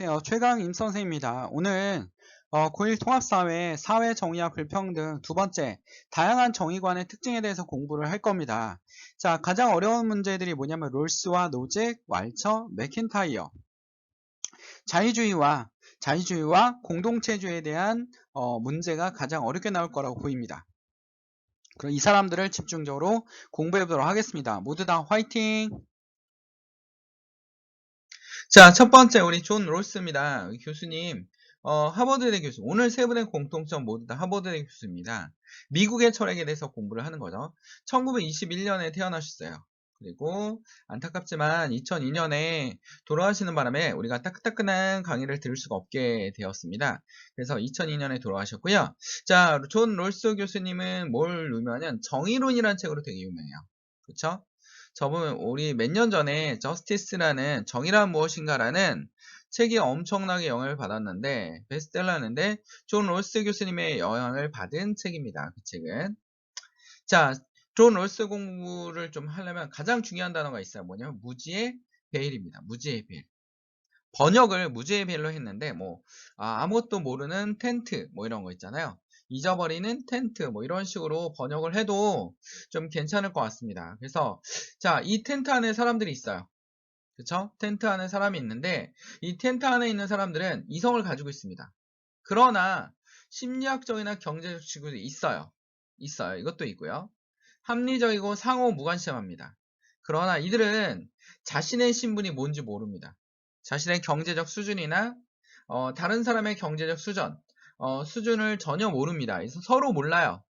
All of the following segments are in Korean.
안녕하세요. 최강 임선생입니다. 오늘 고1 통합사회, 사회 정의와 불평등 두 번째, 다양한 정의관의 특징에 대해서 공부를 할 겁니다. 자, 가장 어려운 문제들이 뭐냐면 롤스와 노잭, 왈처, 맥킨타이어. 자유주의와 공동체주의에 대한 문제가 가장 어렵게 나올 거라고 보입니다. 그럼 이 사람들을 집중적으로 공부해 보도록 하겠습니다. 모두 다 화이팅! 자, 첫 번째 우리 존 롤스입니다. 교수님, 하버드대 교수. 오늘 세 분의 공통점 모두 다 하버드대 교수입니다. 미국의 철학에 대해서 공부를 하는 거죠. 1921년에 태어나셨어요. 그리고 안타깝지만 2002년에 돌아가시는 바람에 우리가 따끈따끈한 강의를 들을 수가 없게 되었습니다. 그래서 2002년에 돌아가셨고요. 자, 존 롤스 교수님은 뭘 유명하냐면 정의론이라는 책으로 되게 유명해요. 그렇죠? 저분 우리 몇 년 전에 저스티스라는 정의란 무엇인가라는 책이 엄청나게 영향을 받았는데 베스트셀러였는데 존 롤스 교수님의 영향을 받은 책입니다. 그 책은. 자, 존 롤스 공부를 좀 하려면 가장 중요한 단어가 있어요. 뭐냐면 무지의 베일입니다. 무지의 베일. 번역을 무지의 베일로 했는데 아무것도 모르는 텐트 뭐 이런 거 있잖아요. 잊어버리는 텐트 뭐 이런 식으로 번역을 해도 좀 괜찮을 것 같습니다. 그래서 자, 이 텐트 안에 사람들이 있어요. 그쵸? 텐트 안에 사람이 있는데 이 텐트 안에 있는 사람들은 이성을 가지고 있습니다. 그러나 심리학적이나 경제적 지구도 있어요. 이것도 있고요. 합리적이고 상호 무관심합니다. 그러나 이들은 자신의 신분이 뭔지 모릅니다. 자신의 경제적 수준이나 다른 사람의 경제적 수준을 전혀 모릅니다. 그래서 서로 몰라요.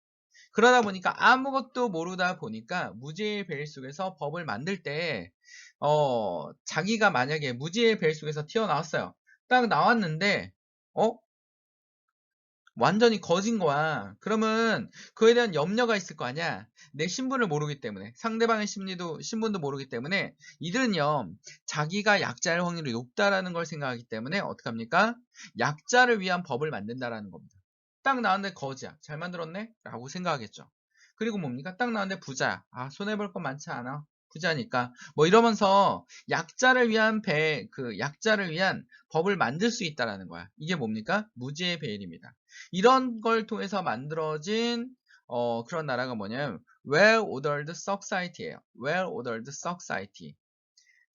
그러다 보니까 아무것도 모르다 보니까 무지의 베일 속에서 법을 만들 때 자기가 만약에 무지의 베일 속에서 튀어나왔어요. 딱 나왔는데 완전히 거진 거야. 그러면 그에 대한 염려가 있을 거 아니야. 내 신분을 모르기 때문에, 상대방의 신분도 모르기 때문에 이들은요, 자기가 약자일 확률이 높다라는 걸 생각하기 때문에 어떡합니까? 약자를 위한 법을 만든다라는 겁니다. 딱 나왔는데 거지야. 잘 만들었네? 라고 생각하겠죠. 그리고 뭡니까? 딱 나왔는데 부자야. 아, 손해볼 건 많지 않아. 부자니까. 뭐 이러면서 약자를 위한 약자를 위한 법을 만들 수 있다라는 거야. 이게 뭡니까? 무지의 베일입니다. 이런 걸 통해서 만들어진 그런 나라가 뭐냐면 well-ordered society예요. well-ordered society.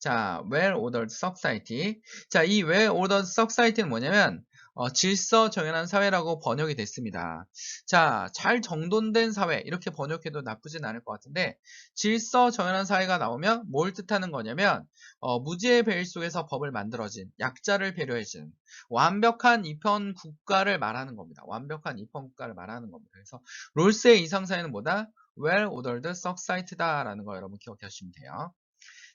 자, well-ordered society. 자, 이 well-ordered society는 뭐냐면 질서 정연한 사회라고 번역이 됐습니다. 자, 잘 정돈된 사회 이렇게 번역해도 나쁘진 않을 것 같은데 질서 정연한 사회가 나오면 뭘 뜻하는 거냐면 무지의 베일 속에서 법을 만들어진 약자를 배려해주는 완벽한 이편 국가를 말하는 겁니다. 완벽한 이편 국가를 말하는 겁니다. 그래서 롤스의 이상사회는 뭐다? well-ordered society다라는 거 여러분 기억하시면 돼요.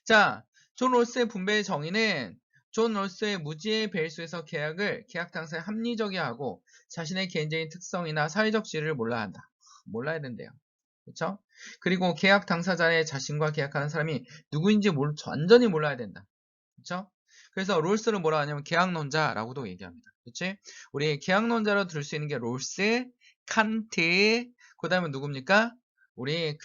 자, 존 롤스의 분배의 정의는 존 롤스의 무지의 베일 속에서 계약 당사에 합리적이 하고 자신의 개인적인 특성이나 사회적 지위를 몰라야 한다. 몰라야 된대요. 그렇죠? 그리고 계약 당사자의 자신과 계약하는 사람이 누구인지 완전히 몰라야 된다. 그렇죠? 그래서 롤스를 뭐라 하냐면 계약론자라고도 얘기합니다. 그렇지? 우리 계약론자로 들을 수 있는 게 롤스, 칸트, 그 다음에 누굽니까? 우리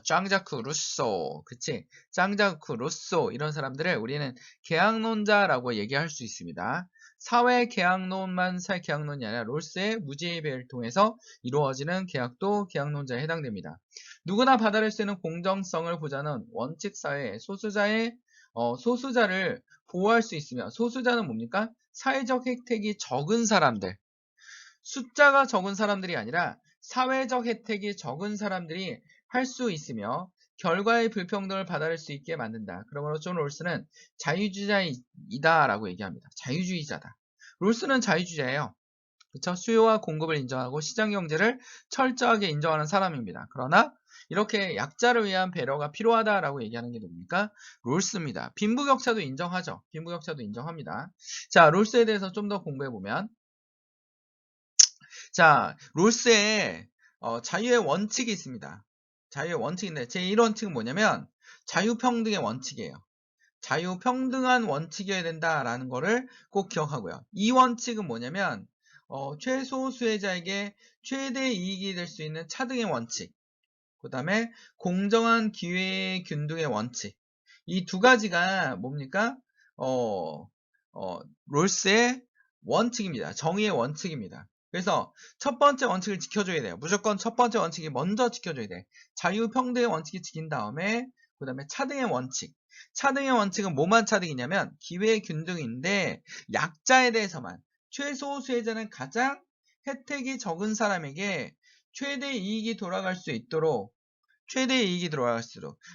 짱자크 루소, 그치? 짱자크 루소 이런 사람들을 우리는 계약론자라고 얘기할 수 있습니다. 사회 계약론이 아니라 롤스의 무지의 배를 통해서 이루어지는 계약도 계약론자에 해당됩니다. 누구나 받아들일 수 있는 공정성을 보자는 원칙 사회에 소수자를 보호할 수 있으며 소수자는 뭡니까? 사회적 혜택이 적은 사람들. 숫자가 적은 사람들이 아니라 사회적 혜택이 적은 사람들이 할 수 있으며 결과의 불평등을 받아들일 수 있게 만든다. 그러므로 존 롤스는 자유주의자이다라고 얘기합니다. 자유주의자다. 롤스는 자유주의자예요. 그쵸? 수요와 공급을 인정하고 시장 경제를 철저하게 인정하는 사람입니다. 그러나 이렇게 약자를 위한 배려가 필요하다라고 얘기하는 게 뭡니까? 롤스입니다. 빈부격차도 인정하죠. 빈부격차도 인정합니다. 자, 롤스에 대해서 좀 더 공부해보면 자, 롤스에 자유의 원칙이 있습니다. 자유의 원칙인데 제1원칙은 뭐냐면 자유평등의 원칙이에요. 자유평등한 원칙이어야 된다라는 거를 꼭 기억하고요. 이 원칙은 뭐냐면 최소 수혜자에게 최대 이익이 될 수 있는 차등의 원칙, 그 다음에 공정한 기회 균등의 원칙. 이 두 가지가 뭡니까? 롤스의 원칙입니다. 정의의 원칙입니다. 그래서 첫 번째 원칙을 지켜줘야 돼요. 무조건 첫 번째 원칙이 먼저 지켜줘야 돼. 자유평등의 원칙이 지킨 다음에 그 다음에 차등의 원칙. 차등의 원칙은 뭐만 차등이냐면 기회균등인데 약자에 대해서만 최소 수혜자는 가장 혜택이 적은 사람에게 최대 이익이 돌아갈 수 있도록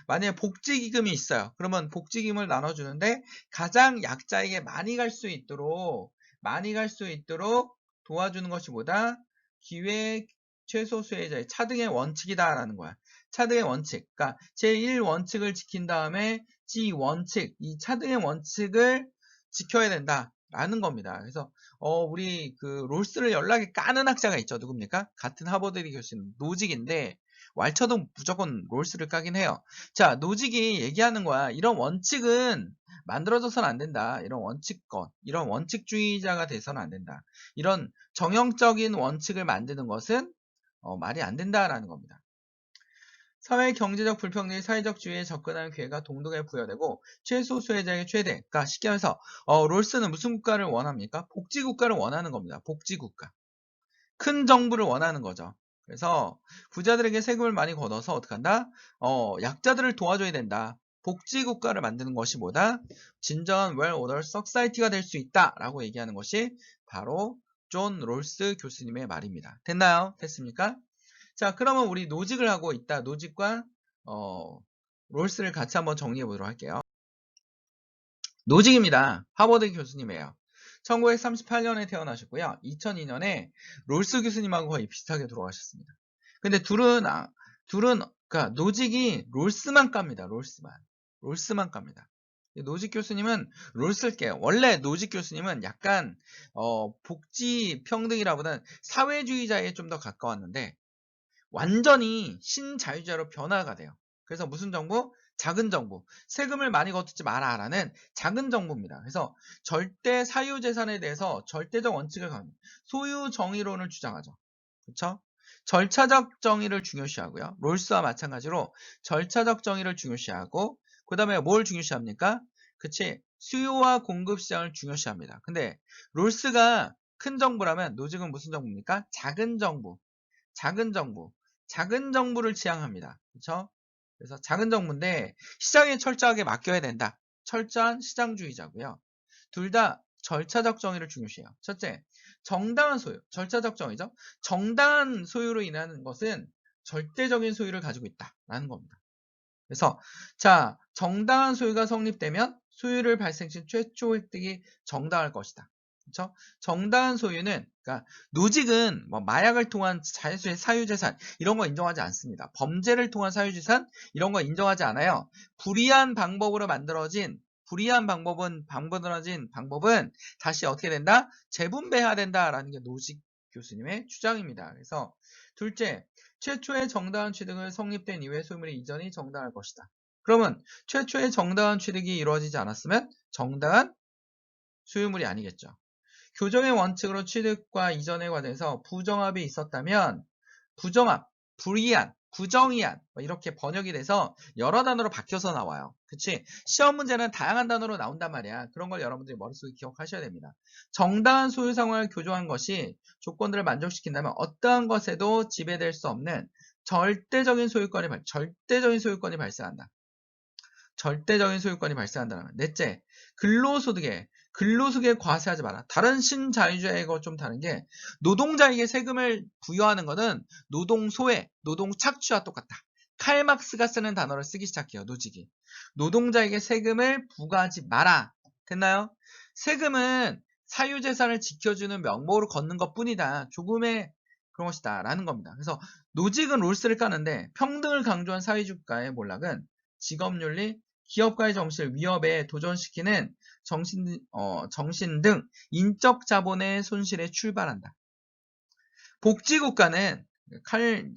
만약에 복지기금이 있어요. 그러면 복지기금을 나눠주는데 가장 약자에게 많이 갈 수 있도록 도와주는 것이 뭐다? 기회 최소 수혜자의 차등의 원칙이다라는 거야. 차등의 원칙. 그러니까 제1원칙을 지킨 다음에 G 원칙, 이 차등의 원칙을 지켜야 된다라는 겁니다. 그래서 우리 그 롤스를 연락에 까는 학자가 있죠. 누굽니까? 같은 하버드대 교수님 노직인데 왈처도 무조건 롤스를 까긴 해요. 자, 노직이 얘기하는 거야. 이런 원칙은 만들어져서는 안 된다. 이런 원칙주의자가 돼서는 안 된다. 이런 정형적인 원칙을 만드는 것은 말이 안 된다라는 겁니다. 사회 경제적 불평등이 사회적 주의에 접근하는 기회가 동등하게 부여되고 최소 수혜자의 최대. 그러니까 쉽게 말해서 롤스는 무슨 국가를 원합니까? 복지국가를 원하는 겁니다. 복지국가. 큰 정부를 원하는 거죠. 그래서 부자들에게 세금을 많이 걷어서 어떻게 한다? 약자들을 도와줘야 된다. 복지국가를 만드는 것이 뭐다? 진정한 well-ordered society가 될 수 있다라고 얘기하는 것이 바로 존 롤스 교수님의 말입니다. 됐나요? 됐습니까? 자, 그러면 우리 노직을 하고 있다. 노직과 롤스를 같이 한번 정리해 보도록 할게요. 노직입니다. 하버드 교수님이에요. 1938년에 태어나셨고요. 2002년에 롤스 교수님하고 거의 비슷하게 돌아가셨습니다. 근데 그러니까 노직이 롤스만 깝니다. 롤스만 깝니다. 노직 교수님은 롤스를 깨요. 원래 노직 교수님은 약간 복지 평등이라보다는 사회주의자에 좀 더 가까웠는데 완전히 신자유자로 변화가 돼요. 그래서 무슨 정부? 작은 정부. 세금을 많이 걷지 마라라는 작은 정부입니다. 그래서 절대 사유재산에 대해서 절대적 원칙을 강조, 소유 정의론을 주장하죠. 그렇죠? 절차적 정의를 중요시하고요. 롤스와 마찬가지로 절차적 정의를 중요시하고 그 다음에 뭘 중요시합니까? 그치? 수요와 공급 시장을 중요시합니다. 근데 롤스가 큰 정부라면 노직은 무슨 정부입니까? 작은 정부. 작은 정부를 지향합니다. 그렇죠? 그래서 작은 정부인데 시장에 철저하게 맡겨야 된다. 철저한 시장주의자고요. 둘 다 절차적 정의를 중요시해요. 첫째, 정당한 소유, 절차적 정의죠. 정당한 소유로 인하는 것은 절대적인 소유를 가지고 있다라는 겁니다. 그래서 자, 정당한 소유가 성립되면 소유를 발생시 최초 획득이 정당할 것이다. 그렇죠? 정당한 소유는 그러니까 노직은 뭐 마약을 통한 자유의 사유재산 이런 거 인정하지 않습니다. 범죄를 통한 사유재산 이런 거 인정하지 않아요. 불이한 방법으로 만들어진 방법은 다시 어떻게 된다? 재분배해야 된다라는 게 노직 교수님의 주장입니다. 그래서 둘째, 최초의 정당한 취득을 성립된 이후에 소유물의 이전이 정당할 것이다. 그러면 최초의 정당한 취득이 이루어지지 않았으면 정당한 소유물이 아니겠죠. 교정의 원칙으로 취득과 이전의 과정에서 부정합이 있었다면 부정합, 불이한, 부정이한 이렇게 번역이 돼서 여러 단어로 바뀌어서 나와요. 그치? 시험 문제는 다양한 단어로 나온단 말이야. 그런 걸 여러분들이 머릿속에 기억하셔야 됩니다. 정당한 소유 상황을 교정한 것이 조건들을 만족시킨다면 어떠한 것에도 지배될 수 없는 절대적인 소유권이 발생한다. 절대적인 소유권이 발생한다는 거예요. 넷째, 근로소득에 과세하지 마라. 다른 신자유주의하고 좀 다른 게 노동자에게 세금을 부여하는 것은 노동소외, 노동착취와 똑같다. 칼 막스가 쓰는 단어를 쓰기 시작해요. 노직이. 노동자에게 세금을 부과하지 마라. 됐나요? 세금은 사유재산을 지켜주는 명목으로 걷는 것뿐이다. 조금의 그런 것이다. 라는 겁니다. 그래서 노직은 롤스를 까는데 평등을 강조한 사회주의국가의 몰락은 직업윤리, 기업가의 정신을 위협에 도전시키는 정신 등 인적 자본의 손실에 출발한다. 복지국가는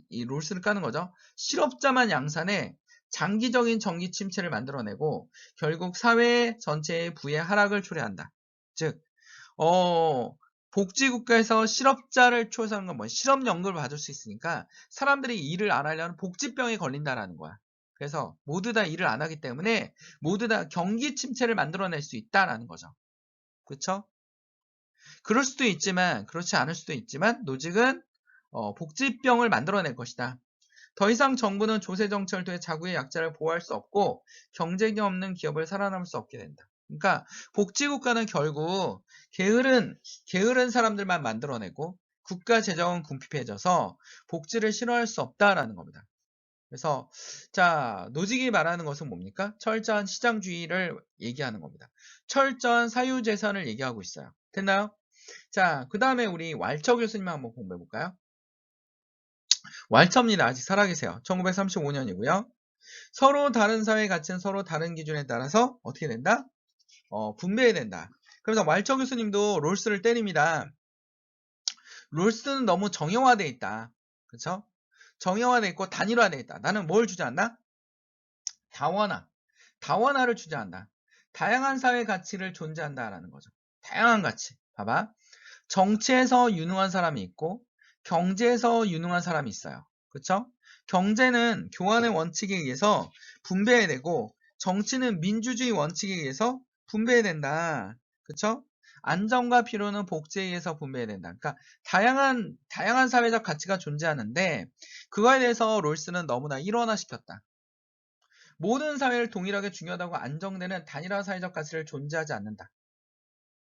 이 롤스를 까는 거죠. 실업자만 양산해 장기적인 정기 침체를 만들어내고 결국 사회 전체의 부의 하락을 초래한다. 즉, 복지국가에서 실업자를 초래하는 건 뭐야? 실업연금을 받을 수 있으니까 사람들이 일을 안 하려면 복지병에 걸린다라는 거야. 그래서 모두 다 일을 안 하기 때문에 모두 다 경기 침체를 만들어낼 수 있다라는 거죠. 그쵸? 그럴 수도 있지만 그렇지 않을 수도 있지만 노직은 복지병을 만들어낼 것이다. 더 이상 정부는 조세 정책을 통해 자국의 약자를 보호할 수 없고 경쟁이 없는 기업을 살아남을 수 없게 된다. 그러니까 복지국가는 결국 게으른 사람들만 만들어내고 국가 재정은 궁핍해져서 복지를 실현할 수 없다라는 겁니다. 그래서 자, 노직이 말하는 것은 뭡니까? 철저한 시장주의를 얘기하는 겁니다. 철저한 사유재산을 얘기하고 있어요. 됐나요? 자, 그 다음에 우리 왈처 교수님 한번 공부해 볼까요? 왈처입니다. 아직 살아계세요. 1935년이고요. 서로 다른 사회 가치는 서로 다른 기준에 따라서 어떻게 된다? 분배해야 된다. 그래서 왈처 교수님도 롤스를 때립니다. 롤스는 너무 정형화되어 있다. 그렇죠? 정형화되어 있고 단일화되어 있다. 나는 뭘 주장한다? 다원화를 주장한다. 다양한 사회 가치를 존재한다라는 거죠. 다양한 가치. 봐봐. 정치에서 유능한 사람이 있고 경제에서 유능한 사람이 있어요. 그렇죠? 경제는 교환의 원칙에 의해서 분배해야 되고 정치는 민주주의 원칙에 의해서 분배해야 된다. 그렇죠? 안정과 필요는 복지에 의해서 분배해야 된다. 그러니까 다양한 사회적 가치가 존재하는데 그거에 대해서 롤스는 너무나 일원화시켰다. 모든 사회를 동일하게 중요하다고 안정되는 단일화 사회적 가치를 존재하지 않는다.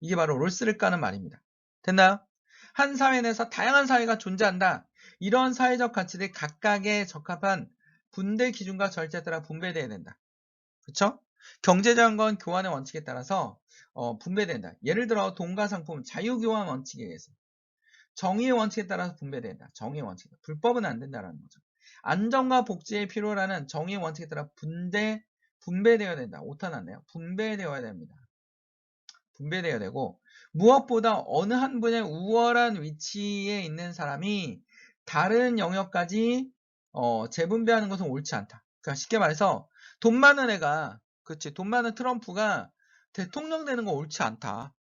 이게 바로 롤스를 까는 말입니다. 됐나요? 한 사회 내에서 다양한 사회가 존재한다. 이런 사회적 가치들이 각각의 적합한 분배 기준과 절차에 따라 분배돼야 된다. 그렇죠? 경제자원권 교환의 원칙에 따라서 분배된다. 예를 들어 돈과 상품 자유교환 원칙에 의해서 정의의 원칙에 따라서 분배된다. 정의의 원칙. 불법은 안 된다라는 거죠. 안정과 복지의 필요라는 정의의 원칙에 따라 분배되어야 된다. 오타 났네요. 분배되어야 됩니다. 분배되어야 되고 무엇보다 어느 한 분의 우월한 위치에 있는 사람이 다른 영역까지 재분배하는 것은 옳지 않다. 그러니까 쉽게 말해서 돈 많은 애가 그치 돈 많은 트럼프가 대통령 되는 건 옳지 않다.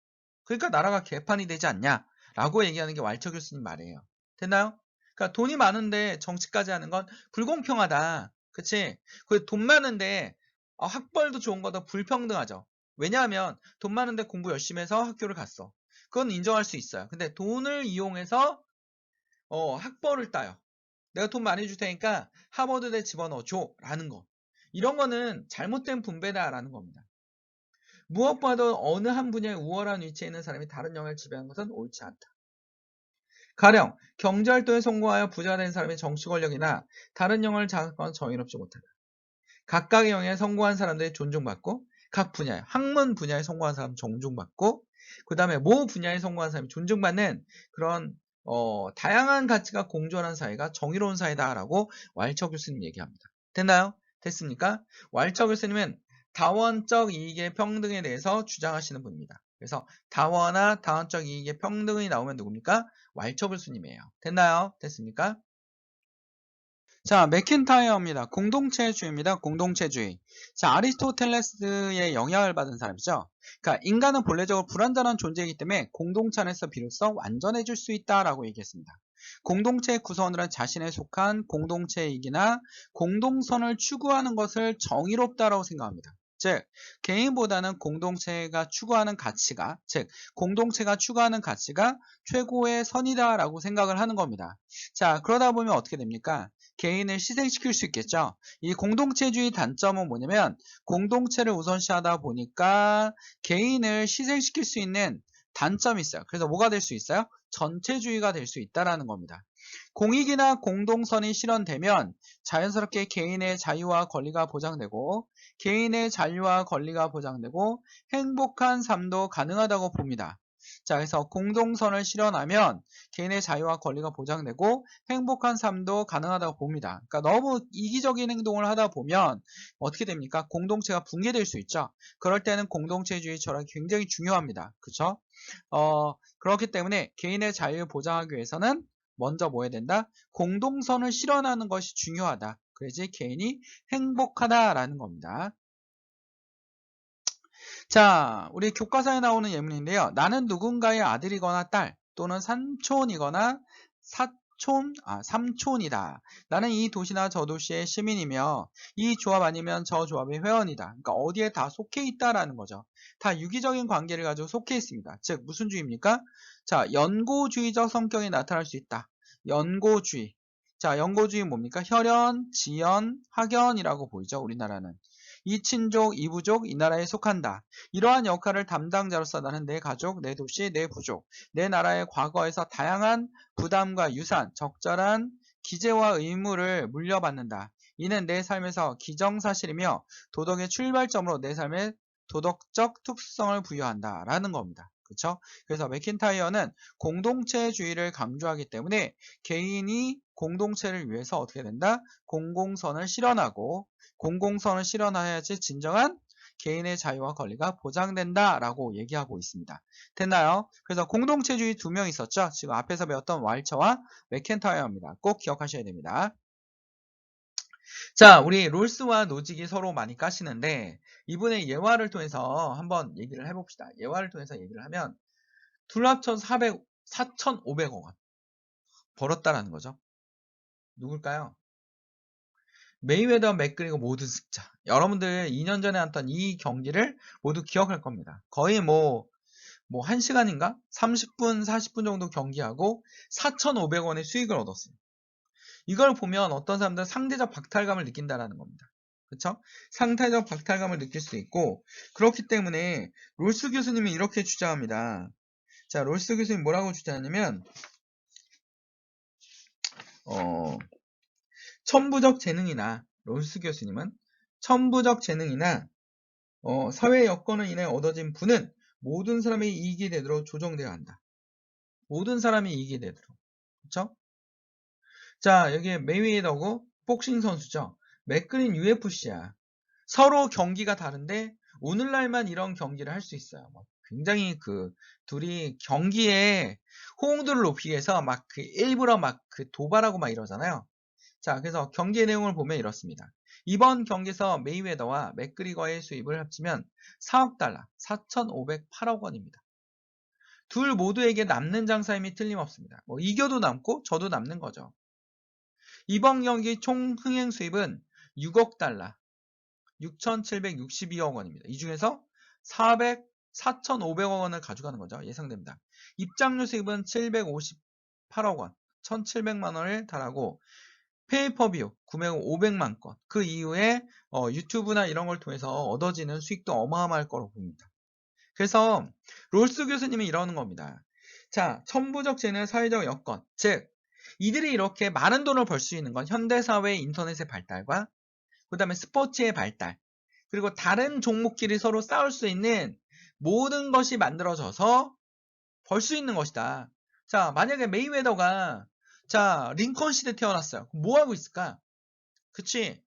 그러니까 나라가 개판이 되지 않냐 라고 얘기하는 게 왈처 교수님 말이에요. 됐나요? 그러니까 돈이 많은데 정치까지 하는 건 불공평하다. 그치? 그 돈 많은데 학벌도 좋은 거다 불평등하죠. 왜냐하면 돈 많은데 공부 열심히 해서 학교를 갔어. 그건 인정할 수 있어요. 근데 돈을 이용해서 학벌을 따요. 내가 돈 많이 줄 테니까 하버드대 집어넣어줘 라는 거. 이런 거는 잘못된 분배다라는 겁니다. 무엇보다도 어느 한 분야의 우월한 위치에 있는 사람이 다른 영역을 지배하는 것은 옳지 않다. 가령 경제활동에 성공하여 부자가 된 사람의 정치 권력이나 다른 영역을 장악하거나 정의롭지 못하다. 각각의 영역에 성공한 사람들이 존중받고 각 분야에 학문 분야에 성공한 사람 존중받고 그 다음에 모 분야에 성공한 사람이 존중받는 그런 다양한 가치가 공존하는 사회가 정의로운 사회다라고 왈처 교수님 얘기합니다. 됐나요? 됐습니까? 왈처 교수님은 다원적 이익의 평등에 대해서 주장하시는 분입니다. 그래서 다원화, 다원적 이익의 평등이 나오면 누굽니까? 왈처 교수님이에요. 됐나요? 됐습니까? 자, 맥킨타이어입니다. 공동체주의입니다. 공동체주의. 자, 아리스토텔레스의 영향을 받은 사람이죠. 그러니까 인간은 본래적으로 불완전한 존재이기 때문에 공동체 안에서 비로소 완전해질 수 있다라고 얘기했습니다. 공동체의 구성원들은 자신에 속한 공동체의 이익이나 공동선을 추구하는 것을 정의롭다라고 생각합니다. 즉, 개인보다는 공동체가 추구하는 가치가, 즉, 공동체가 추구하는 가치가 최고의 선이다라고 생각을 하는 겁니다. 자, 그러다 보면 어떻게 됩니까? 개인을 희생시킬 수 있겠죠. 이 공동체주의 단점은 뭐냐면 공동체를 우선시하다 보니까 개인을 희생시킬 수 있는 단점이 있어요. 그래서 뭐가 될 수 있어요? 전체주의가 될 수 있다라는 겁니다. 공익이나 공동선이 실현되면 자연스럽게 개인의 자유와 권리가 보장되고 개인의 자유와 권리가 보장되고 행복한 삶도 가능하다고 봅니다. 자, 그래서 공동선을 실현하면 개인의 자유와 권리가 보장되고 행복한 삶도 가능하다고 봅니다. 그러니까 너무 이기적인 행동을 하다 보면 어떻게 됩니까? 공동체가 붕괴될 수 있죠. 그럴 때는 공동체주의 철학이 굉장히 중요합니다. 그렇죠? 그렇기 때문에 개인의 자유를 보장하기 위해서는 먼저 뭐 해야 된다? 공동선을 실현하는 것이 중요하다. 그래야지 개인이 행복하다라는 겁니다. 자, 우리 교과서에 나오는 예문인데요. 나는 누군가의 아들이거나 딸 또는 삼촌이거나 삼촌이다. 나는 이 도시나 저 도시의 시민이며 이 조합 아니면 저 조합의 회원이다. 그러니까 어디에 다 속해 있다라는 거죠. 다 유기적인 관계를 가지고 속해 있습니다. 즉 무슨 주의입니까? 자, 연고주의적 성격이 나타날 수 있다. 연고주의. 자, 연고주의 뭡니까? 혈연, 지연, 학연이라고 보이죠. 우리나라는. 이 친족, 이 부족, 이 나라에 속한다. 이러한 역할을 담당자로서 나는 내 가족, 내 도시, 내 부족, 내 나라의 과거에서 다양한 부담과 유산, 적절한 기재와 의무를 물려받는다. 이는 내 삶에서 기정사실이며 도덕의 출발점으로 내 삶에 도덕적 특수성을 부여한다. 라는 겁니다. 그렇죠? 그래서 맥킨타이어는 공동체주의를 강조하기 때문에 개인이 공동체를 위해서 어떻게 된다? 공공선을 실현하고 공공선을 실현해야지 진정한 개인의 자유와 권리가 보장된다라고 얘기하고 있습니다. 됐나요? 그래서 공동체주의 두 명 있었죠? 지금 앞에서 배웠던 왈처와 맥켄타이어입니다. 꼭 기억하셔야 됩니다. 자, 우리 롤스와 노직이 서로 많이 까시는데 이분의 예화를 통해서 한번 얘기를 해봅시다. 예화를 통해서 얘기를 하면 둘 합쳐서 4,500억 원 벌었다라는 거죠. 누굴까요? 메이웨더, 맥그리거 모두 득자. 여러분들 2년 전에 했던 이 경기를 모두 기억할 겁니다. 거의 뭐 1시간인가? 30분, 40분 정도 경기하고 4,500원의 수익을 얻었어요. 이걸 보면 어떤 사람들은 상대적 박탈감을 느낀다라는 겁니다. 그쵸? 상대적 박탈감을 느낄 수 있고, 그렇기 때문에 롤스 교수님이 이렇게 주장합니다. 자, 롤스 교수님 뭐라고 주장하냐면, 천부적 재능이나, 롤스 교수님은 천부적 재능이나, 사회 여건을 인해 얻어진 부는 모든 사람의 이익이 되도록 조정되어야 한다. 모든 사람이 이익이 되도록. 그쵸? 자, 여기 메이웨더고 복싱 선수죠. 맥그린 UFC야. 서로 경기가 다른데 오늘날만 이런 경기를 할 수 있어요. 굉장히 둘이 경기에 호응도를 높이기 위해서 일부러 도발하고 이러잖아요. 자, 그래서 경기의 내용을 보면 이렇습니다. 이번 경기에서 메이웨더와 맥그리거의 수입을 합치면 4억 달러, 4,508억 원입니다. 둘 모두에게 남는 장사임이 틀림없습니다. 이겨도 남고 져도 남는 거죠. 이번 경기 총 흥행 수입은 6억 달러, 6,762억 원입니다. 이 중에서 4,500억 원을 가져가는 거죠. 예상됩니다. 입장료 수입은 758억 원, 1,700만 원을 달하고 페이퍼뷰 구매가 500만 건. 그 이후에 유튜브나 이런 걸 통해서 얻어지는 수익도 어마어마할 거라고 봅니다. 그래서 롤스 교수님이 이러는 겁니다. 자, 천부적 재능 사회적 여건, 즉 이들이 이렇게 많은 돈을 벌 수 있는 건 현대사회의 인터넷의 발달과 그 다음에 스포츠의 발달, 그리고 다른 종목끼리 서로 싸울 수 있는 모든 것이 만들어져서 벌 수 있는 것이다. 자, 만약에 메이웨더가 링컨 시대 태어났어요. 그럼 뭐 하고 있을까? 그치?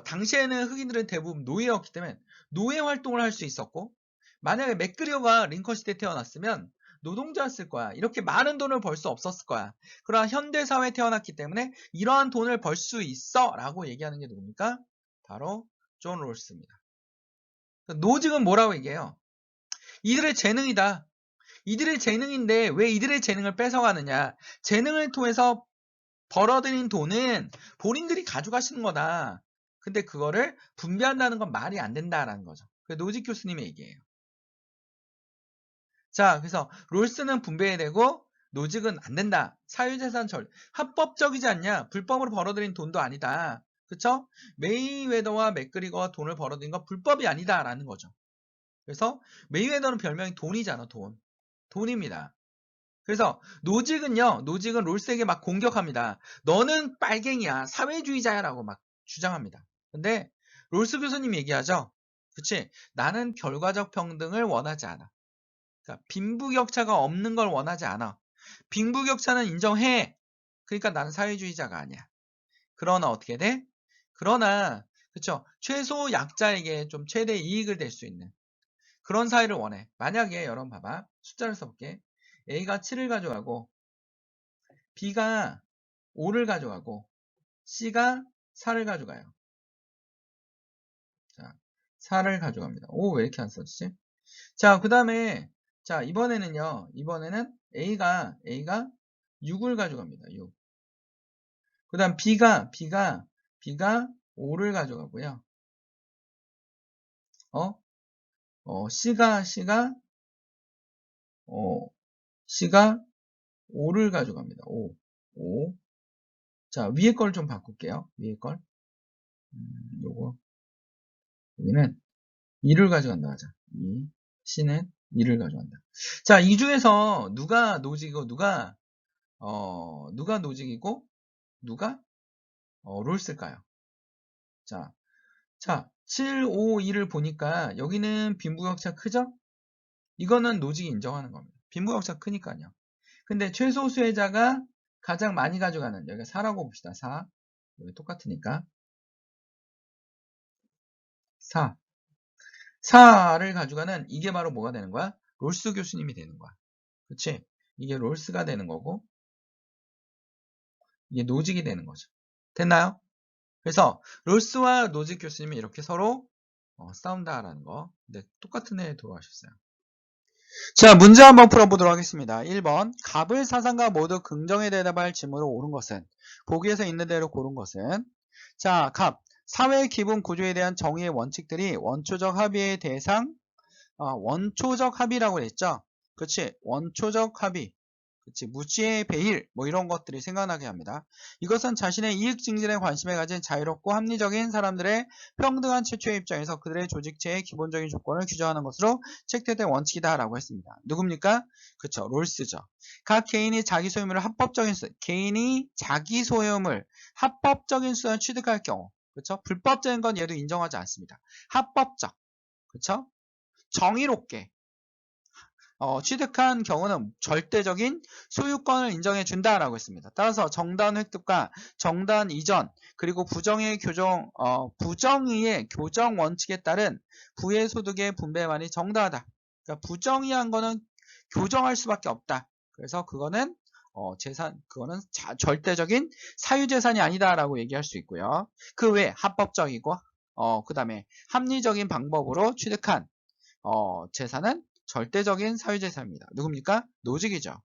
당시에는 흑인들은 대부분 노예였기 때문에 노예 활동을 할 수 있었고, 만약에 맥그리거가 링컨 시대 태어났으면 노동자였을 거야. 이렇게 많은 돈을 벌 수 없었을 거야. 그러나 현대사회에 태어났기 때문에 이러한 돈을 벌 수 있어 라고 얘기하는 게 누굽니까? 바로 존 롤스입니다. 노직은 뭐라고 얘기해요? 이들의 재능이다. 이들의 재능인데 왜 이들의 재능을 뺏어가느냐. 재능을 통해서 벌어들인 돈은 본인들이 가져가시는 거다. 근데 그거를 분배한다는 건 말이 안 된다라는 거죠. 그게 노직 교수님의 얘기예요. 자, 그래서 롤스는 분배해야 되고 노직은 안 된다. 사유재산 합법적이지 않냐? 불법으로 벌어들인 돈도 아니다. 그쵸? 메이웨더와 맥그리거가 돈을 벌어들인 건 불법이 아니다라는 거죠. 그래서 메이웨더는 별명이 돈이잖아, 돈. 돈입니다. 그래서 노직은 롤스에게 막 공격합니다. 너는 빨갱이야, 사회주의자야라고 막 주장합니다. 근데 롤스 교수님 얘기하죠. 그치? 나는 결과적 평등을 원하지 않아. 그러니까 빈부격차가 없는 걸 원하지 않아. 빈부격차는 인정해. 그러니까 나는 사회주의자가 아니야. 그러나 어떻게 돼? 그러나 그쵸? 최소 약자에게 좀 최대 이익을 낼 수 있는 그런 사회를 원해. 만약에 여러분 봐봐. 숫자를 써볼게. A가 7을 가져가고 B가 5를 가져가고 C가 4를 가져가요. 자, 4를 가져갑니다. 오, 왜 이렇게 안 써지지? 자, 그 다음에 자, 이번에는 A가 6을 가져갑니다. 6. 그 다음 B가 5를 가져가고요. C가 5를 가져갑니다. 5. 자, 위에 걸 좀 바꿀게요. 위에 걸. 여기는 2를 가져간다 하자. C는 2를 가져간다. 자, 이 중에서 누가 노직이고 누가 누가 롤스일까요? 자, 7, 5, 2를 보니까 여기는 빈부격차 크죠? 이거는 노직이 인정하는 겁니다. 빈부격차 크니까요. 근데 최소 수혜자가 가장 많이 가져가는, 여기가 4라고 봅시다. 4. 여기 똑같으니까. 4를 가져가는 이게 바로 뭐가 되는 거야? 롤스 교수님이 되는 거야. 그치? 이게 롤스가 되는 거고, 이게 노직이 되는 거죠. 됐나요? 그래서 롤스와 노직 교수님이 이렇게 서로 싸운다라는 거. 근데 똑같은 애 돌아가셨어요. 자, 문제 한번 풀어보도록 하겠습니다. 1번. 갑을 사상과 모두 긍정에 대답할 질문으로 옳은 것은? 보기에서 있는 대로 고른 것은? 자, 갑. 사회의 기본 구조에 대한 정의의 원칙들이 원초적 합의의 대상, 원초적 합의라고 했죠? 그치? 원초적 합의. 그치? 무지의 배일, 뭐 이런 것들이 생각나게 합니다. 이것은 자신의 이익 증진에 관심을 가진 자유롭고 합리적인 사람들의 평등한 최초의 입장에서 그들의 조직체의 기본적인 조건을 규정하는 것으로 책대된 원칙이다라고 했습니다. 누굽니까? 그쵸? 롤스죠. 각 개인이 자기 소유물을 개인이 자기 소유물 합법적인 수단을 취득할 경우, 그쵸? 불법적인 건 얘도 인정하지 않습니다. 합법적, 그쵸? 정의롭게 취득한 경우는 절대적인 소유권을 인정해 준다라고 했습니다. 따라서 정당 획득과 정당 이전 그리고 부정의의 교정 원칙에 따른 부의 소득의 분배만이 정당하다. 그러니까 부정의한 거는 교정할 수밖에 없다. 그래서 그거는 그거는 절대적인 사유재산이 아니다라고 얘기할 수 있고요. 그 외에 합법적이고 그 다음에 합리적인 방법으로 취득한 재산은 절대적인 사유재산입니다. 누굽니까? 노직이죠.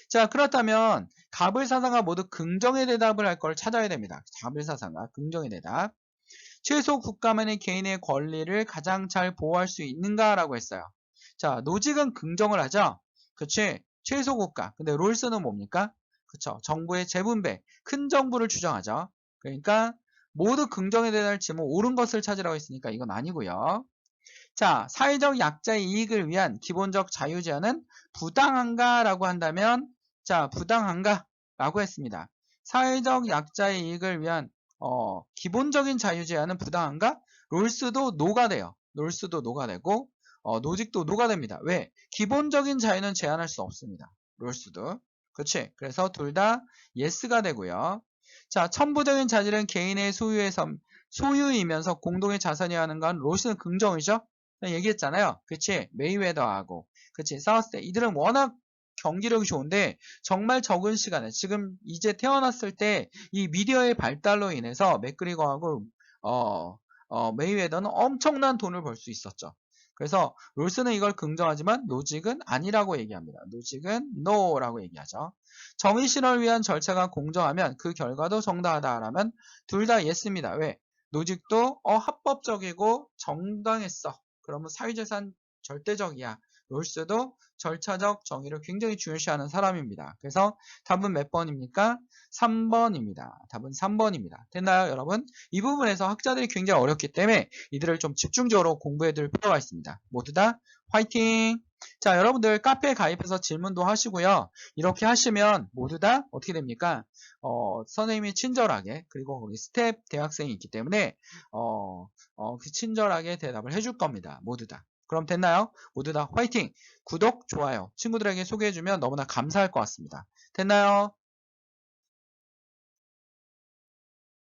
자, 그렇다면 갑을 사상가 모두 긍정의 대답을 할 걸 찾아야 됩니다. 갑을 사상가 긍정의 대답. 최소 국가만의 개인의 권리를 가장 잘 보호할 수 있는가라고 했어요. 자, 노직은 긍정을 하죠. 그치? 최소 국가. 근데 롤스는 뭡니까? 그쵸? 정부의 재분배, 큰 정부를 주장하죠. 그러니까 모두 긍정에 대한 질문 옳은 것을 찾으라고 했으니까 이건 아니고요. 자, 사회적 약자의 이익을 위한 기본적 자유 제한은 부당한가? 라고 한다면, 자, 부당한가? 라고 했습니다. 사회적 약자의 이익을 위한 기본적인 자유 제한은 부당한가? 롤스도 노가 돼요. 롤스도 노가 되고 노직도 노가 됩니다. 왜? 기본적인 자유는 제한할 수 없습니다. 롤스도. 그렇지? 그래서 둘 다 예스가 되고요. 자, 천부적인 자질은 개인의 소유이면서 공동의 자산이어야 하는 건 롤스는 긍정이죠? 얘기했잖아요. 그치? 메이웨더하고. 그치? 싸웠을 때. 이들은 워낙 경기력이 좋은데, 정말 적은 시간에, 지금 이제 태어났을 때, 이 미디어의 발달로 인해서 맥그리거하고, 메이웨더는 엄청난 돈을 벌 수 있었죠. 그래서, 롤스는 이걸 긍정하지만, 노직은 아니라고 얘기합니다. 노직은 NO라고 얘기하죠. 정의 실현을 위한 절차가 공정하면, 그 결과도 정당하다라면, 둘 다 예스입니다. 왜? 노직도, 합법적이고, 정당했어. 그러면 사유재산 절대적이야. 롤스도 절차적 정의를 굉장히 중요시하는 사람입니다. 그래서 답은 몇 번입니까? 3번입니다. 답은 3번입니다. 됐나요, 여러분? 이 부분에서 학자들이 굉장히 어렵기 때문에 이들을 좀 집중적으로 공부해 둘 필요가 있습니다. 모두 다 화이팅! 자, 여러분들 카페에 가입해서 질문도 하시고요. 이렇게 하시면 모두 다 어떻게 됩니까? 선생님이 친절하게, 그리고 거기 스텝 대학생이 있기 때문에 친절하게 대답을 해줄 겁니다. 모두 다. 그럼 됐나요? 모두 다 화이팅! 구독, 좋아요 친구들에게 소개해주면 너무나 감사할 것 같습니다. 됐나요?